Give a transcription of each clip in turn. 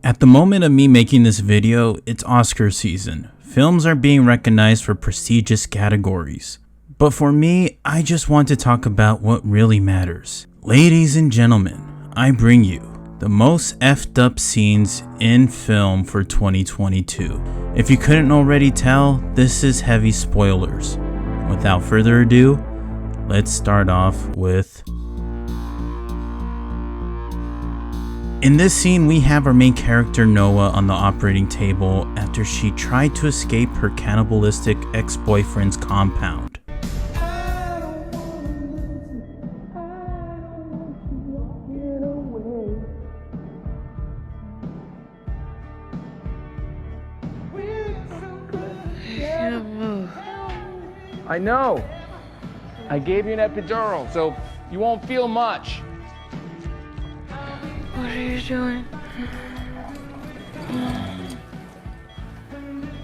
At the moment of me making this video, it's Oscar season. Films are being recognized for prestigious categories. But for me, I just want to talk about what really matters. Ladies and gentlemen, I bring you the most effed up scenes in film for 2022. If you couldn't already tell, this is heavy spoilers. Without further ado, let's start off with... In this scene, we have our main character Noah on the operating table after she tried to escape her cannibalistic ex-boyfriend's compound. I know. I gave you an epidural, so you won't feel much. What are you doing?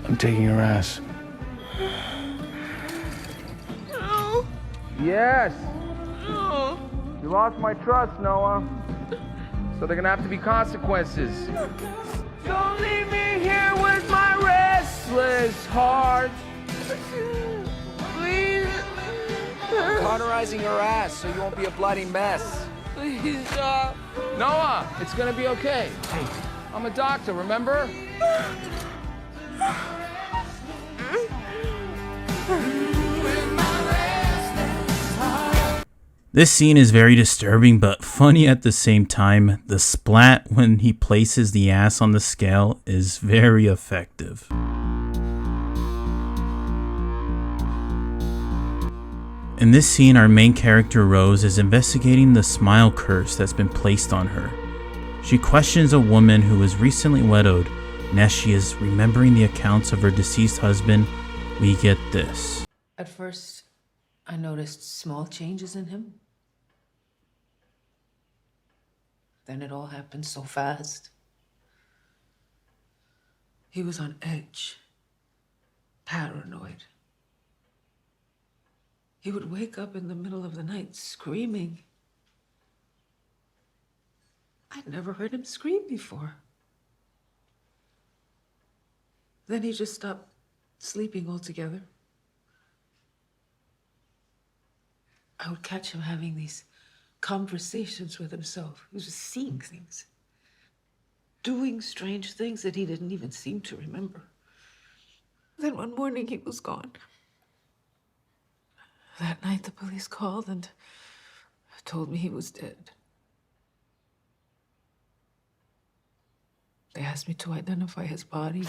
I'm taking your ass. No. Yes. No. You lost my trust, Noah. So they're gonna have to be consequences. Don't leave me here with my restless heart. Please. Cauterizing your ass so you won't be a bloody mess. Please stop. Noah, it's gonna be okay. Hey, I'm a doctor, remember? This scene is very disturbing but funny at the same time. The splat when he places the ass on the scale is very effective. In this scene, our main character Rose is investigating the smile curse that's been placed on her. She questions a woman who was recently widowed, and as she is remembering the accounts of her deceased husband, we get this. At first, I noticed small changes in him. Then it all happened so fast. He was on edge, paranoid. He would wake up in the middle of the night screaming. I'd never heard him scream before. Then he just stopped sleeping altogether. I would catch him having these conversations with himself. He was just seeing things, doing strange things that he didn't even seem to remember. Then one morning he was gone. That night the police called and told me he was dead. They asked me to identify his body.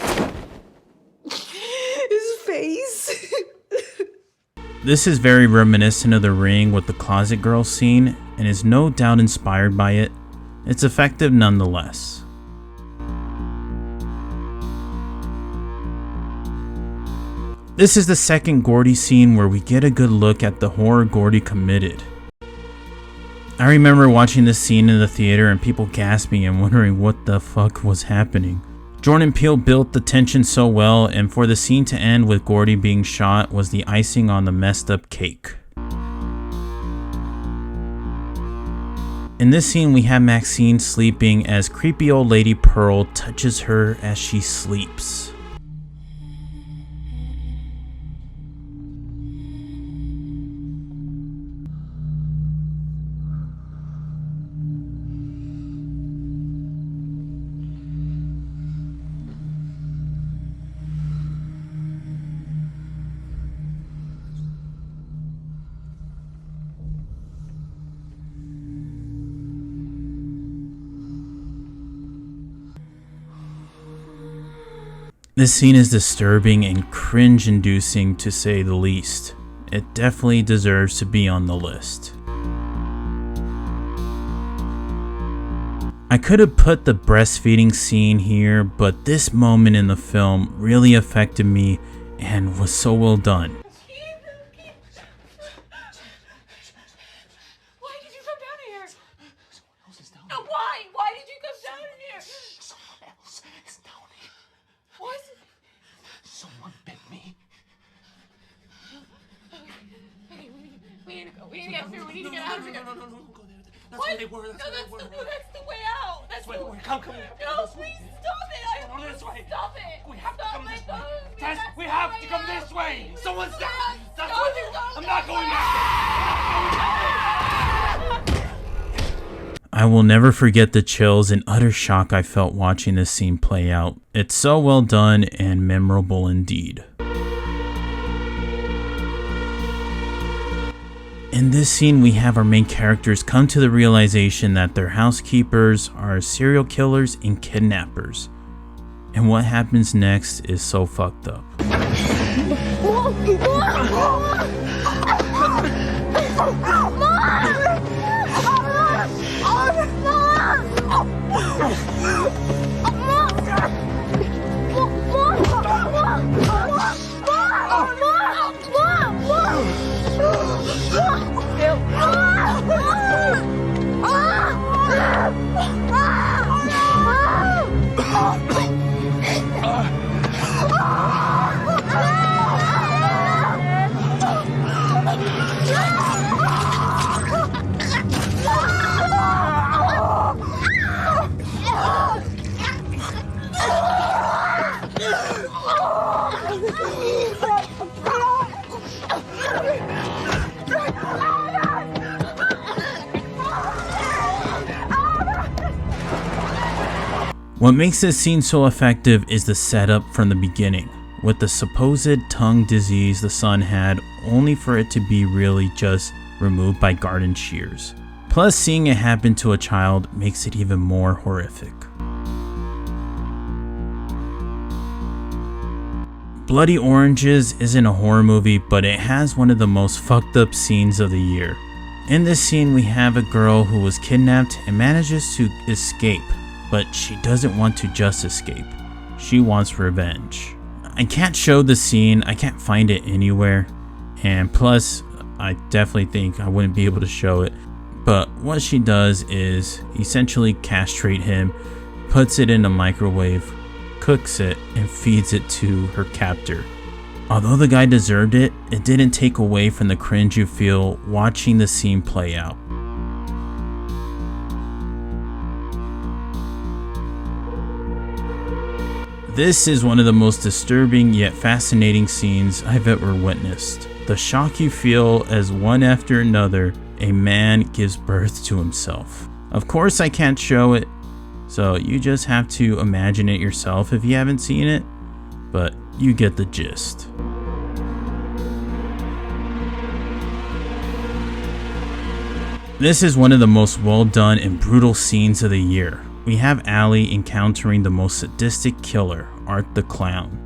His face. This is very reminiscent of The Ring with the closet girl scene and is no doubt inspired by it. It's effective nonetheless. This is the second Gordy scene where we get a good look at the horror Gordy committed. I remember watching this scene in the theater and people gasping and wondering what the fuck was happening. Jordan Peele built the tension so well, and for the scene to end with Gordy being shot was the icing on the messed up cake. In this scene we have Maxine sleeping as creepy old lady Pearl touches her as she sleeps. This scene is disturbing and cringe-inducing to say the least. It definitely deserves to be on the list. I could have put the breastfeeding scene here, but this moment in the film really affected me and was so well done. Why did you come down here? Someone else is down here. Why? Why did you come down here? Someone else is down here. What? Someone bit me. Okay, we need to go. We need to get out of here. We need to get out of here. No, go there. That's What? where they were. That's No, where they were. that's the way out. That's the way. Come here. No, please stop. Someone's down! Stop moving! I'm not going back! I will never forget the chills and utter shock I felt watching this scene play out. It's so well done and memorable indeed. In this scene, we have our main characters come to the realization that their housekeepers are serial killers and kidnappers. And what happens next is so fucked up. What makes this scene so effective is the setup from the beginning, with the supposed tongue disease the son had, only for it to be really just removed by garden shears. Plus, seeing it happen to a child makes it even more horrific. Bloody Oranges isn't a horror movie, but it has one of the most fucked up scenes of the year. In this scene, we have a girl who was kidnapped and manages to escape, but she doesn't want to just escape. She wants revenge. I can't show the scene, I can't find it anywhere, and plus, I definitely think I wouldn't be able to show it, but what she does is essentially castrate him, puts it in a microwave, cooks it, and feeds it to her captor. Although the guy deserved it, it didn't take away from the cringe you feel watching the scene play out. This is one of the most disturbing yet fascinating scenes I've ever witnessed. The shock you feel as one after another, a man gives birth to himself. Of course I can't show it, so you just have to imagine it yourself if you haven't seen it, but you get the gist. This is one of the most well done and brutal scenes of the year. We have Allie encountering the most sadistic killer, Art the Clown.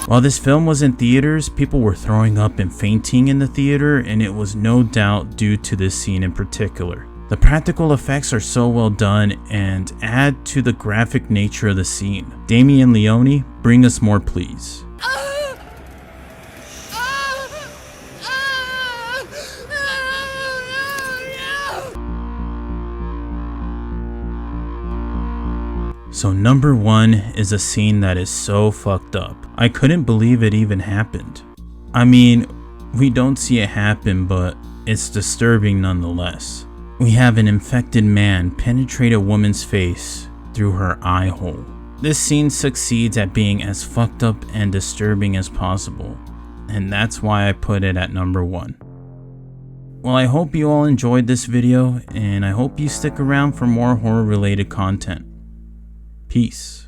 While this film was in theaters, people were throwing up and fainting in the theater, and it was no doubt due to this scene in particular. The practical effects are so well done and add to the graphic nature of the scene. Damien Leone, bring us more please. So number one is a scene that is so fucked up. I couldn't believe it even happened. I mean, we don't see it happen, but it's disturbing nonetheless. We have an infected man penetrate a woman's face through her eye hole. This scene succeeds at being as fucked up and disturbing as possible, and that's why I put it at number one. Well, I hope you all enjoyed this video, and I hope you stick around for more horror related content. Peace.